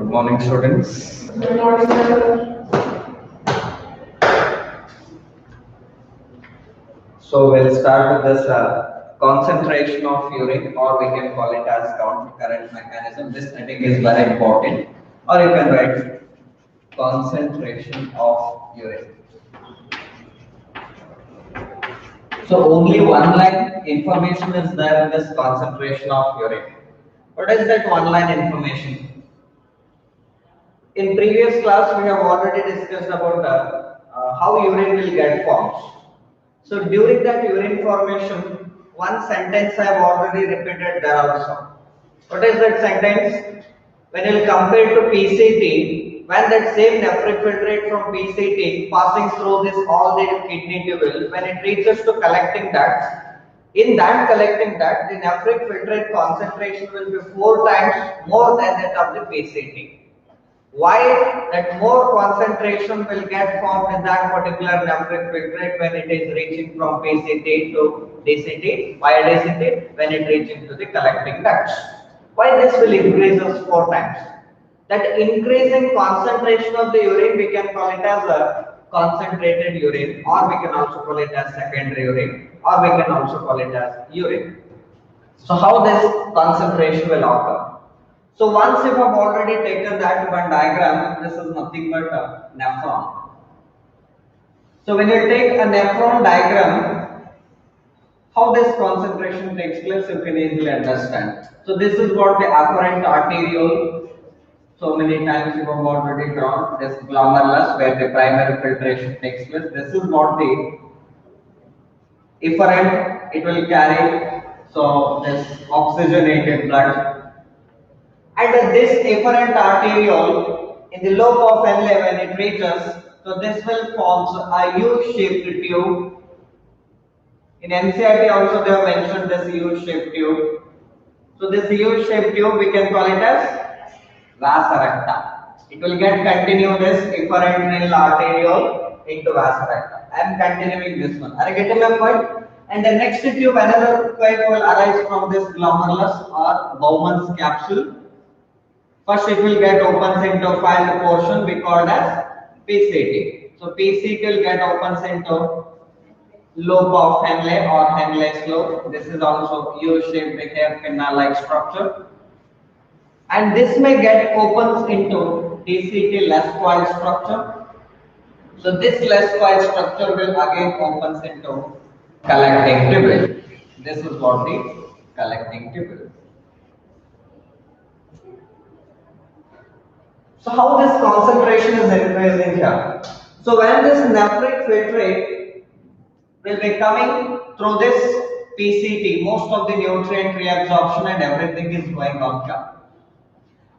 Good morning, students. Good morning, sir. So we'll start with this concentration of urine, or we can call it as counter current mechanism. This I think is very important. Or you can write concentration of urine. So only one line information is there in this concentration of urine. What is that one line information? In previous class, we have already discussed about how urine will get formed. So during that urine formation, one sentence I have already repeated there also. What is that sentence? When you compare to PCT, when that same nephric filtrate from PCT passing through this all the kidney tubule, when it reaches to collecting ducts, in that collecting duct, the nephric filtrate concentration will be 4 times more than that of the PCT. Why that more concentration will get formed in that particular nephric filtrate when it is reaching from PCT to DCT, via DCT, when it reaching to the collecting ducts. Why this will increase us 4 times? That increasing concentration of the urine, we can call it as a concentrated urine, or we can also call it as secondary urine, or we can also call it as urine. So how this concentration will occur? So once you have already taken that one diagram, this is nothing but a nephron. So when you take a nephron diagram, how this concentration takes place, you can easily understand. So this is what the afferent arteriole. So many times you have already drawn this glomerulus where the primary filtration takes place. This is what the efferent, it will carry. So this oxygenated blood. And this efferent arteriole in the lobe of Henle when it reaches, so this will form a U-shaped tube. In NCERT also they have mentioned this U-shaped tube. So this U-shaped tube we can call it as vasa recta. It will get continue this efferent renal arteriole into vasa recta. I am continuing this one. Are you getting my point? And the next tube, another pipe will arise from this glomerulus or Bowman's capsule. First, it will get opens into filed portion we called as PCT. So PCT will get opens into lobe of Henle or Henle's lobe. This is also U-shaped hairpin-like structure. And this may get opens into DCT less coiled structure. So this less coiled structure will again opens into collecting tubule. This is what the collecting tubule. So how this concentration is increasing here? So when this nephric filtrate will be coming through this PCT, most of the nutrient reabsorption and everything is going on here.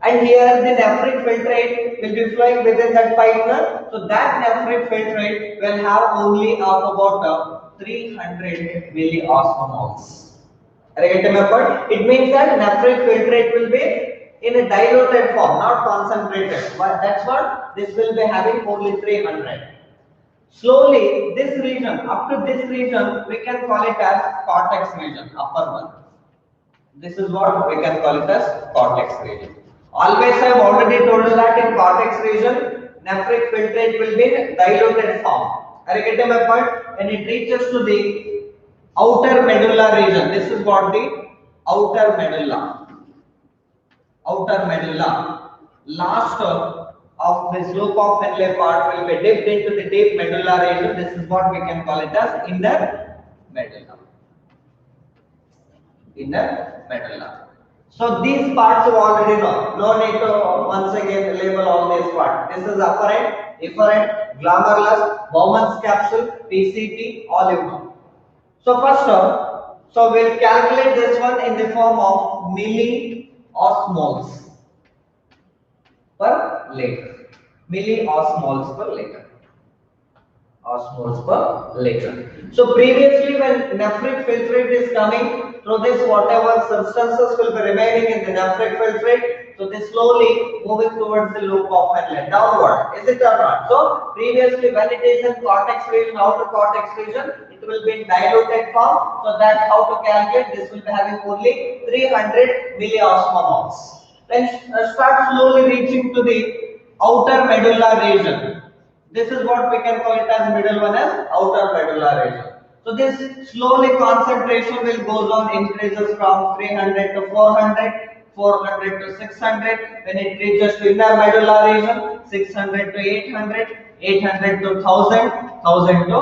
And here the nephric filtrate will be flowing within that pipeline. So that nephric filtrate will have only of about 300 milliosmoles. Remember, it means that nephric filtrate will be in a diluted form, not concentrated. But that's what this will be having only 300. Slowly, this region, up to this region, we can call it as cortex region, upper one. This is what we can call it as cortex region. Always I have already told you that in cortex region, nephric filtrate will be in diluted form. Are you getting my point? When it reaches to the outer medulla region, this is what the outer medulla. Outer medulla. Last of this lobe of Henle part will be dipped into the deep medulla region. This is what we can call it as inner medulla. Inner medulla. So these parts you already know. No need to once again label all these parts. This is afferent, efferent, glomerulus, Bowman's capsule, PCT, all you know. So first so we'll calculate this one in the form of milliosmoles per liter. Milliosmoles per liter. Osmoles per liter. So previously when nephric filtrate is coming through this, whatever substances will be remaining in the nephric filtrate, so they slowly moving towards the lobe of Henle, downward. Is it or not? So previously when it is in cortex region, outer cortex region, it will be in diluted form. So that how to calculate, this will be having only 300 milliosmoles. then start slowly reaching to the outer medulla region. This is what we can call it as middle one as outer medulla region. So this slowly concentration will goes on increases from 300 to 400, 400 to 600. When it reaches to inner medulla region, 600 to 800, 800 to 1000, 1000 to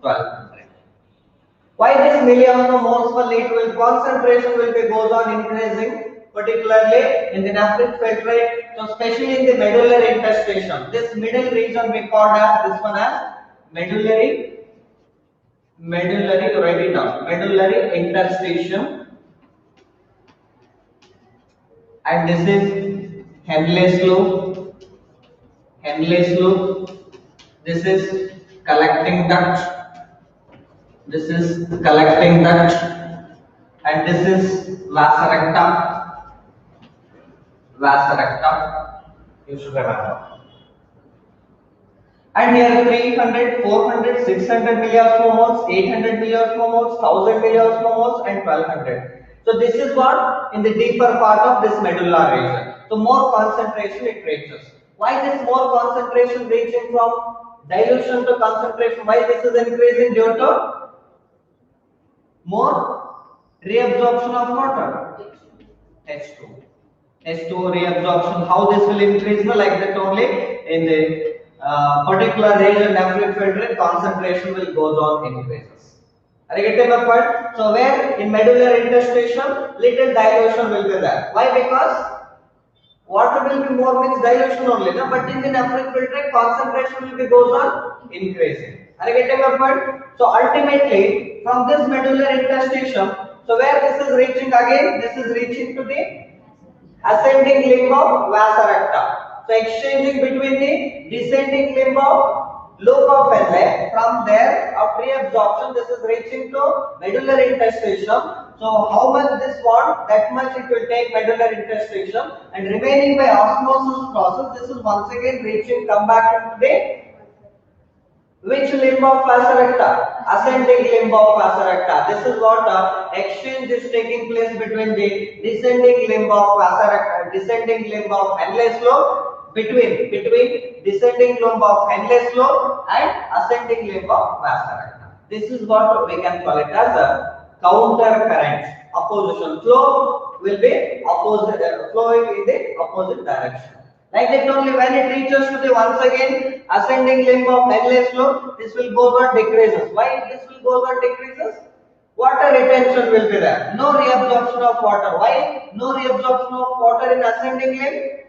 1200. Why this millimoles per liter will concentration will be goes on increasing, particularly in the nephric filtrate, so especially in the medullary interstitium. This middle region we call as this one as medullary interstitium, and this is Henle's loop. This is collecting duct. This is collecting duct, and this is vasa recta. You should remember. And here 300, 400, 600 milliosmoles, 800 milliosmoles, 1000 milliosmoles, and 1200. So this is what in the deeper part of this medulla region. So more concentration it reaches. Why this more concentration reaching from dilution to concentration? Why this is increasing? Due to more reabsorption of water. H2. H2O reabsorption. How this will increase? Like that only in the particular region nephric filtrate concentration will goes on increases. Are you getting my point? So where in medullary interstitium little dilution will be there. Why? Because water will be more means dilution only, no? But in the nephric filtrate concentration will be goes on increasing. Are you getting my point? So ultimately from this medullary interstitium, so where this is reaching again, this is reaching to the ascending limb of vasa recta. So exchanging between the descending limb of loop of Henle, from there of reabsorption this is reaching to medullary interstitium. So how much this want, that much it will take medullary interstitium, and remaining by osmosis process this is once again reaching come back into the which limb of vasa recta? Ascending limb of vasa recta. This is what exchange is taking place between the descending limb of vasa recta, descending limb of Henle's lobe, between descending limb of Henle's lobe and ascending limb of vasa recta. This is what we can call it as a counter current. Opposition flow will be opposite, flowing in the opposite direction. Like that only when it reaches to the once again ascending limb of Henle's lobe, this will go on decreases. Why this will go on decreases? Water retention will be there. No reabsorption of water. Why? No reabsorption of water in ascending limb.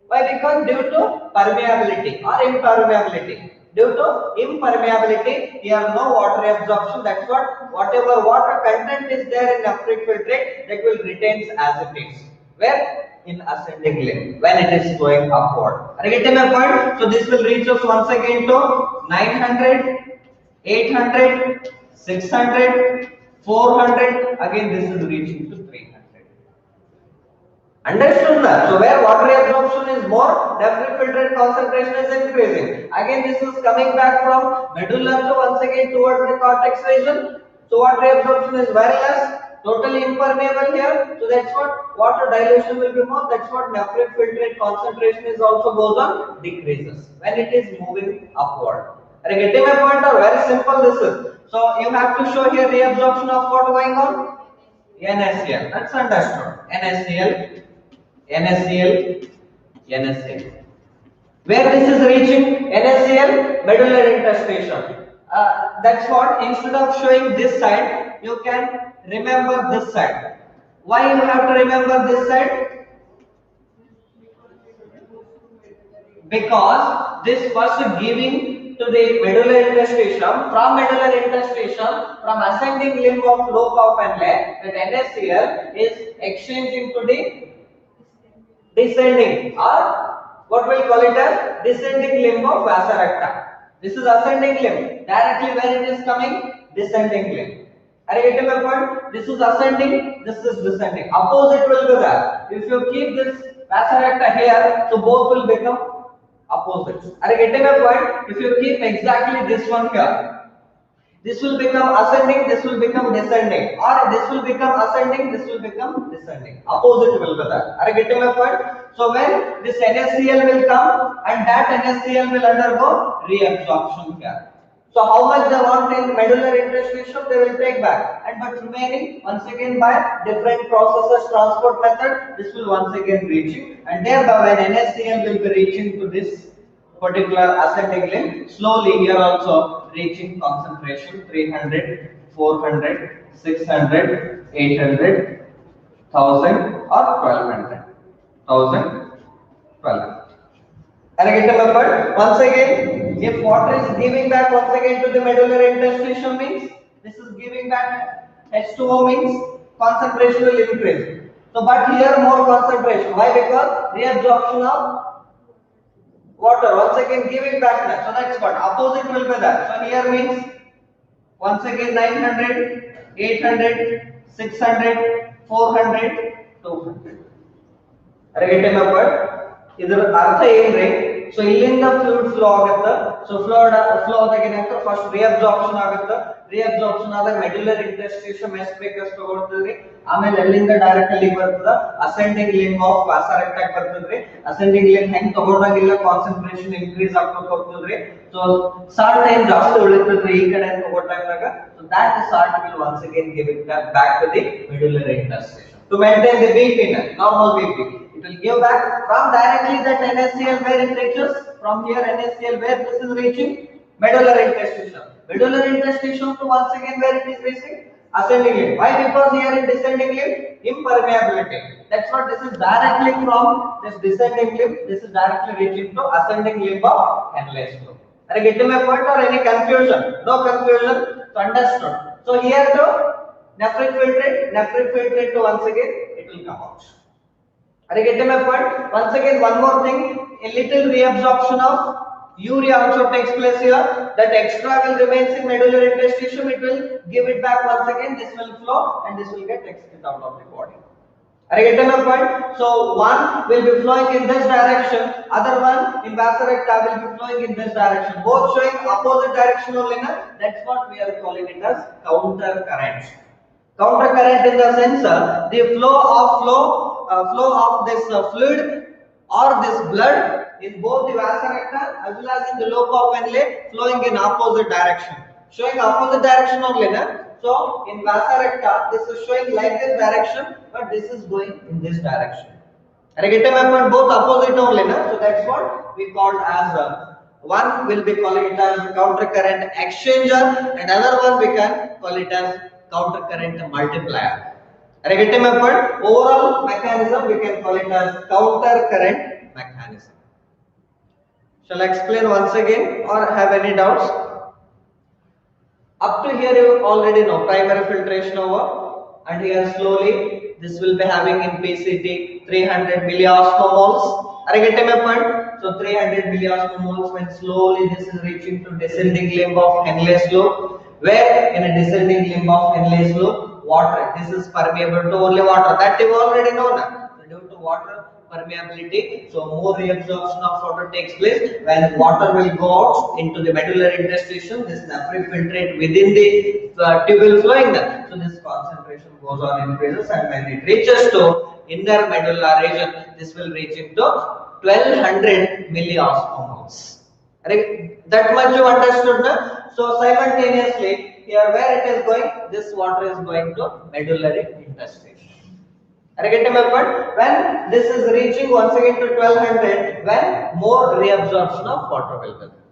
Why? Because due to permeability or impermeability. Due to impermeability, here no water absorption. That's what whatever water content is there in nephric filtrate that will retains as it is. Where? In ascending limb when it is flowing upward. Are you getting my point? So this will reach us once again to 900, 800, 600, 400. Again this is reaching to 300. Understood that? So where water absorption is more, nephric filtrate concentration is increasing. Again this is coming back from medulla to once again towards the cortex region. So water absorption is very less. Totally impermeable here, so that's what water dilution will be more. That's what nephric filtrate concentration is also goes on decreases when it is moving upward. Are you getting my point? Or very simple this is. So you have to show here reabsorption of what going on? NaCl. That's understood. NaCl, NaCl, NaCl. Where this is reaching NaCl, medullary interstitium. That's what instead of showing this side, you can remember this side. Why you have to remember this side? Because this was giving to the medullary interstitium, from medullary interstitium, from ascending limb of lobe of Henle, that NaCl is exchanging to the descending, or what we'll call it as descending limb of vasa recta. This is ascending limb. Directly where it is coming? Descending limb. Are you getting my point? This is ascending, this is descending. Opposite will be there. If you keep this vasa recta here, so both will become opposites. Are you getting my point? If you keep exactly this one here, This will become ascending, this will become descending, or this will become ascending, this will become descending. Opposite will be that. Are you getting my point? So when this NaCl will come and that NaCl will undergo reabsorption here. So how much they want in medullary interstitium, they will take back, and but remaining once again by different processes, transport method, this will once again reaching, and thereby when NaCl will be reaching to this particular ascending limb, slowly here also reaching concentration 300, 400, 600, 800, 1000 or 1200, 1000, 1200. And I get the method. Once again, if water is giving back once again to the medullary interstitium means this is giving back H2O means concentration will increase. So, but here more concentration. Why? Because reabsorption of water once again giving back that. So that's what opposite will be that. So here means once again 900, 800, 600, 400, 200. Get my point? ಇದರ ಅರ್ಥ ಏನ್ರಿ so ಇಲ್ಲಿಂದ fluid flow ಆಗುತ್ತೆ so flow ಆದಾಗ ಏನಾಗುತ್ತೆ first ರಿಅಬ್ಸಾರ್ಪ್ಷನ್ ಆಗುತ್ತೆ ರಿಅಬ್ಸಾರ್ಪ್ಷನ್ ಆದಾಗ ಮೆಡ್ಯುಲರ್ ಇಂಟರ್ಸ್ಟಿಷಿಯಂ ಎಷ್ಟು ಬೇಕಷ್ಟು ತಗೊಳ್ತದ್ರಿ ಆಮೇಲೆ ಅಲ್ಲಿಂದ ಡೈರೆಕ್ಟ್ ಅಲ್ಲಿ ಬರ್ತದ ಅಸೆಂಡಿಂಗ್ ಲಿಂಬ್ ಆಫ್ ವಾಸರೆಕ್ಟಾಗಿ ಬರ್ತದ್ರಿ ಅಸೆಂಡಿಂಗ್ ಲಿಂಬ್ ಹೆಂಗ್ ತಗೊಂಡಾಗಿಲ್ಲ ಕಾನ್ಸಂಟ್ರೇಷನ್ ಇನ್ಕ್ರೀಸ್ ಆಗ್ತಾ ಹೋಗ್ತದ್ರಿ ಸೊ ಸಾಲ್ಟ್ ಟೈಮ್ ಜಾಸ್ತಿ ಉಳಿತದ್ರಿ ಈ ಕಡೆ ತಗೊಂಡಾಗ so that salt will once again give it back to the medullary interstitium to maintain the BP, normal BP. It will give back from directly that NaCl where it reaches, from here NaCl where this is reaching, medullary interstitium. Medullary interstitium to once again where it is reaching, ascending limb. Why? Because here in descending limb, impermeability. That's what this is directly from this descending limb, this is directly reaching to ascending limb of Henle's flow. Are you getting my point or any confusion? No confusion, so understood. So here to nephric filtrate to once again it will come out. Are you getting my point? Once again one more thing, a little reabsorption of urea also takes place here. That extra will remains in medullary interstitium, it will give it back once again, this will flow and this will get exited out of the body. Are you getting my point? So one will be flowing in this direction, other one in vasa recta will be flowing in this direction, both showing opposite direction only. That's what we are calling it as counter current. Counter current in the sense the flow of this fluid or this blood in both the vasa recta as well as in the lobe of Henle flowing in opposite direction, showing opposite direction only. So in vasa recta this is showing like this direction, but this is going in this direction. Are you getting my point? Both opposite only. So that's what we called as one will be calling it as counter current exchanger, and another one we can call it as counter current multiplier. Are you getting my point? Overall mechanism we can call it as counter current mechanism. Shall I explain once again or have any doubts? Up to here you already know primary filtration over, and here slowly this will be having in PCT 300 milliosmoles. Are you getting my point? So 300 milliosmoles when slowly this is reaching to descending limb of Henle's flow, where in a descending limb of Henle's flow water, this is permeable to only water, that you already know now. So due to water permeability, so more reabsorption of water takes place. When water will go out into the medullary interstitium, this nephric filtrate within the tube will flowing there, so this concentration goes on increases, and when it reaches to inner medulla region, this will reach into 1200 milliosmoles. That much you understood now? So simultaneously here where it is going, this water is going to medullary interstitium. Are you getting my point? When this is reaching once again to 1200, when more reabsorption of water will be there.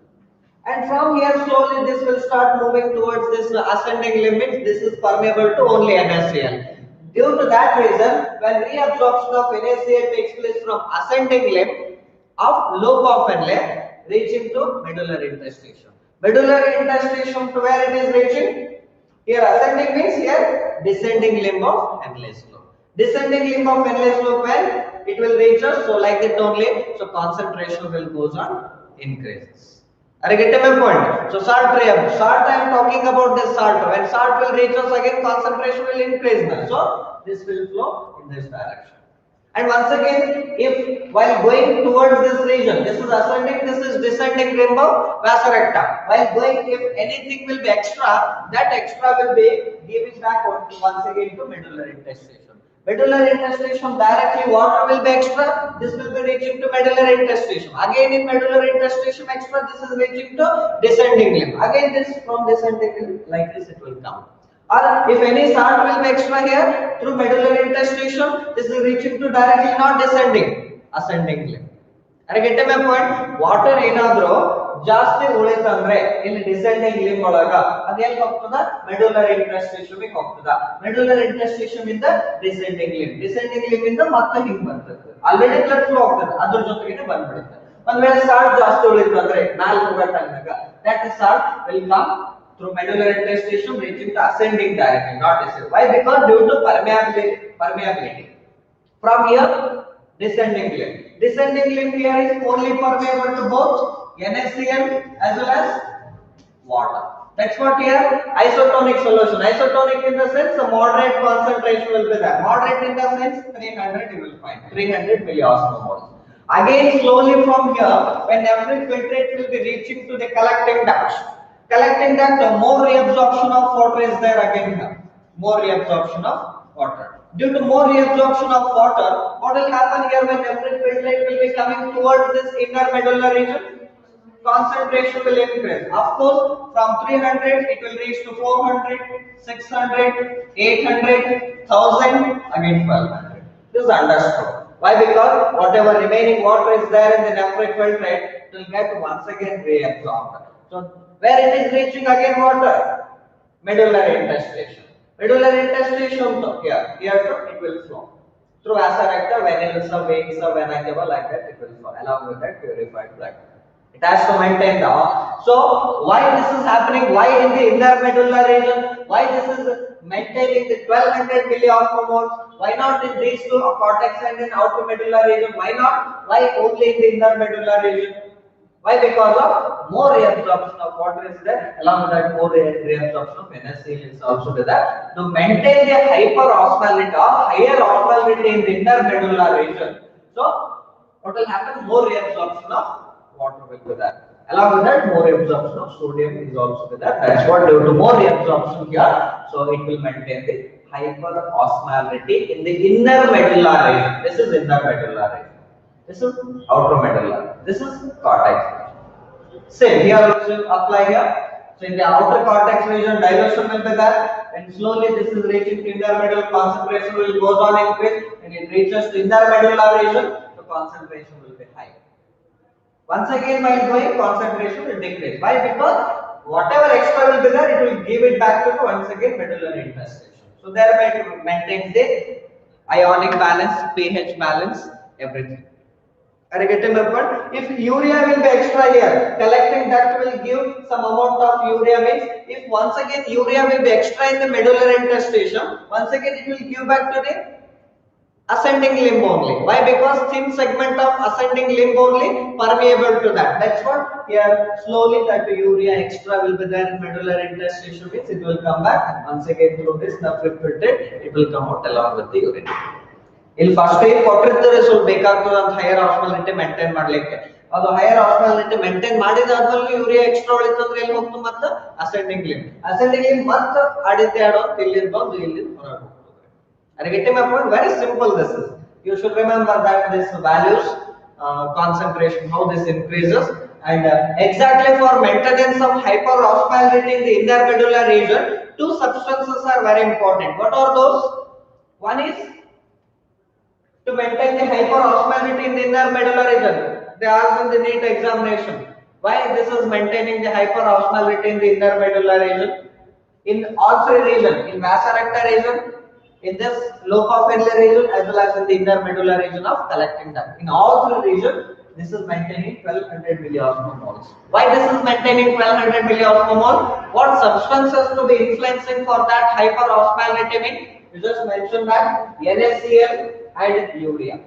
And from here slowly this will start moving towards this ascending limit, this is permeable to only NaCl. Due to that reason, when reabsorption of NaCl takes place from ascending limb of lobe of Henle reaching to medullary interstitium. Medullary interstitium to where it is reaching? Here ascending means here descending limb of Henle's flow. Descending limb of Henle's flow when it will reach us, so like that only, so concentration will goes on increases. Are you getting my point? So salt I am talking about this salt. When salt will reach us again, concentration will increase now. So this will flow in this direction. And once again, if while going towards this region, this is ascending, this is descending limb of vasa recta. While going, if anything will be extra, that extra will be giving back once again to medullary interstitium. Medullary interstitium, directly water will be extra, this will be reaching to medullary interstitium. Again in medullary interstitium extra, this is reaching to descending limb. Again this from descending limb, like this it will come. Or if any salt will be extra here through medullary interstitium, this is reaching to directly not descending, ascending limb. Are you getting my point? Water ಏನಾದರೂ ಜಾಸ್ತಿ ಉಳಿತಂದ್ರೆ ಇಲ್ಲಿ descending limb ಒಳಗ ಅದೆಲ್ಲ ಹೋಗ್ತದ medullary ಇಂಟರ್ಸ್ಟಿಷಿಯಂ ಗೆ ಹೋಗ್ತದ medullary ಇಂಟರ್ಸ್ಟಿಷಿಯಂ ಇಂದ descending limb ಇಂದ ಮತ್ತೆ ಹಿಂಗ್ ಬರ್ತದೆ ಆಲ್ರೆಡಿ ಬ್ಲಡ್ ಫ್ಲೋ ಆಗ್ತದೆ ಅದ್ರ ಜೊತೆಗೆ ಬಂದ್ಬಿಡುತ್ತೆ ಒಂದ್ ವೇಳೆ ಸಾಲ್ಟ್ ಜಾಸ್ತಿ ಉಳಿತಂದ್ರೆ ನಾಲ್ಕು ಹೋಗೋ ಟೈಮ್ನಾಗ that salt will come through medullary interstitium reaching to ascending directly, not descending. Why? Because due to permeability. From here, descending limb. Descending limb here is only permeable to both NaCl as well as water. That's what here isotonic solution. Isotonic in the sense a moderate concentration will be there. Moderate in the sense 300 you will find 300 milliosmoles. Again slowly from here, when every filtrate will be reaching to the collecting duct. Collecting that more reabsorption of water is there again here. More reabsorption of water. Due to more reabsorption of water, what will happen here when every filtrate will be coming towards this inner medullary region? Concentration will increase. Of course, from 300 it will reach to 400, 600, 800, 1000, again 1200. This is understood. Why? Because whatever remaining water is there in the nephric filtrate, it will get once again reabsorbed. So where it is reaching again water? Medullary interstitium. Medullary interstitium to here to it will flow. Through vasa recta, venusa, vena, vena cava, like that it will flow. Along with that purified blood. It has to maintain the. So why this is happening? Why in the inner medullary region? Why this is maintaining the 1200 milliosmoles? Why not in these two cortex and in outer medullary region? Why not? Why only in the inner medullary region? Why? Because of more reabsorption of water is there, along with that more reabsorption of NaCl is also there to maintain the hyperosmolality or higher osmolality in the inner medullary region. So what will happen? More reabsorption of water will be there. Along with that, more absorption of sodium is also there. That's what due to more reabsorption here, so it will maintain the hyperosmolality in the inner medullary region. This is inner medullary region. This is outer medulla. This is cortex. Same here also apply here. So in the outer cortex region, dilution will be there, and slowly this is reaching to inner medulla. Concentration will goes on increase, and it reaches to inner medulla region. The concentration will be high. Once again, while going, concentration will decrease. Why? Because whatever extra will be there, it will give it back to once again medullary interstitium. So thereby it maintains the ionic balance, pH balance, everything. Are you getting my point? If urea will be extra here, collecting duct will give some amount of urea means if once again urea will be extra in the medullary interstitium, once again it will give back to the ascending limb only. Why? Because thin segment of ascending limb only permeable to that. That's what here slowly that urea extra will be there in medullary interstitium means it will come back once again through this nephric filtrate. It will come out along with the urine. ಇಲ್ಲಿ first ಏನ್ ಕೊಟ್ಟಿರ್ತಾರೆ ಸ್ವಲ್ಪ ಬೇಕಾಗ್ತದೆ ಅಂತ higher ಆಸ್ಮೋಲಾರಿಟಿ maintain ಮಾಡ್ಲಿಕ್ಕೆ ಅದು higher ಆಸ್ಮೋಲಾರಿಟಿ maintain ಮಾಡಿದಾದ್ಮೇಲೆ urea extra ಉಳಿತಂದ್ರೆ ಎಲ್ಲಿ ಹೋಗ್ತು ಮತ್ತೆ ಅಸೆಂಡಿಂಗ್ ಲಿಂಬ್ ಮತ್ತೆ ಅಡಿತೆ ಆಡೋ ಇಲ್ಲಿಂದ ಬಂದು ಇಲ್ಲಿಂದ ಹೊರಗೆ ಹೋಗ್ತದೆ. Are you getting my point? Very simple this is. You should remember that this values concentration how this increases and exactly for maintenance of hyperosmolality in the inner medullary region two substances are very important. What are those? One is to maintain the hyperosmolality in the inner medullary region. They asked in the NEET examination. Why this is maintaining the hyperosmolality in the inner medullary region? In all three regions, in vasa recta region, in this lobe of Henle region, as well as in the inner medullary region of collecting duct. In all three regions, this is maintaining 1200 milliosmoles. Why this is maintaining 1200 milliosmoles? What substances to be influencing for that hyperosmolality mean? You just mentioned that NaCl and urea.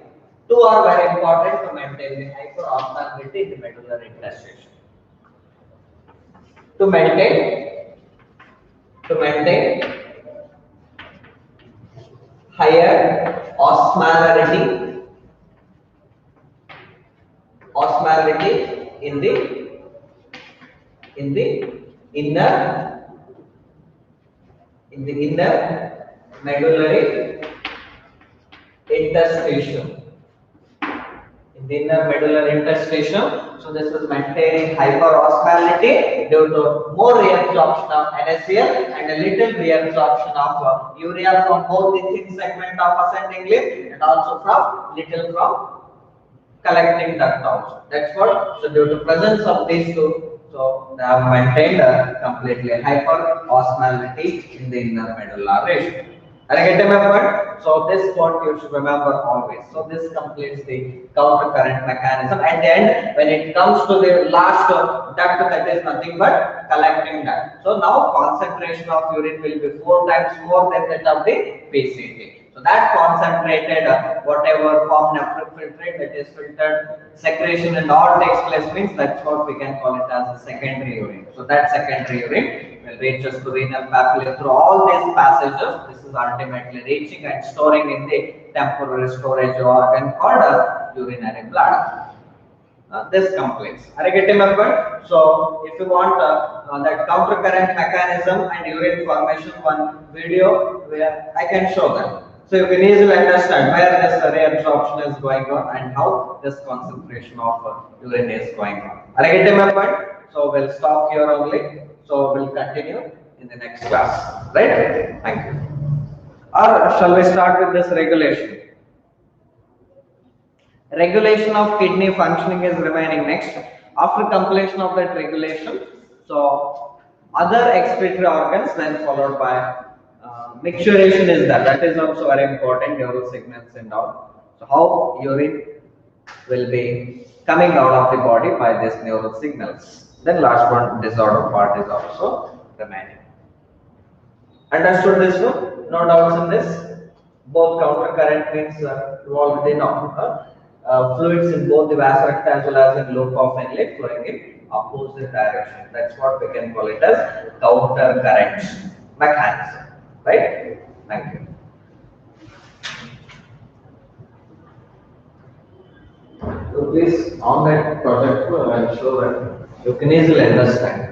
Two are very important to maintain the hyperosmolality in the medullary interstitium. To maintain higher osmolarity osmolality in the inner medullary interstitium. In the inner medullary interstitium, so this is maintaining hyperosmolality due to more reabsorption of NaCl and a little reabsorption of urea from both the thin segment of ascending limb and also from little from collecting duct also. That's what. So due to presence of these two, so they have maintained a completely hyperosmolality in the inner medulla ratio. Are you getting my point? So this point you should remember always. So this completes the counter current mechanism. At the end, when it comes to the last duct, that is nothing but collecting duct. So now concentration of urine will be 4 times more than that of the PCT. So that concentrated whatever form filtrate, that is filtered secretion and all takes place, means that's what we can call it as a secondary urine. So that secondary urine will reach us to renal papillae through all these passages. This is ultimately reaching and storing in the temporary storage organ called urinary bladder. This completes. Are you getting my point? So if you want that counter current mechanism and urine formation, one video where I can show that. So you can easily understand where this reabsorption is going on and how this concentration of urine is going on. Are you getting my point? So we'll stop here only. So we'll continue in the next class. Right? Thank you. Or shall we start with this regulation? Regulation of kidney functioning is remaining next. After completion of that regulation, so other excretory organs then followed by micturition is there. That is also very important, neural signals and all. So how urine will be coming out of the body by these neural signals. Then last one, disorder part is also remaining. Understood this one? No doubts in this? Both counter current means you already know. Fluids in both the vasorecta as well as in loop of inlet flowing in opposite direction. That's what we can call it as counter current mechanism. Right? Thank you. So please, on that project, I will show that you can easily understand.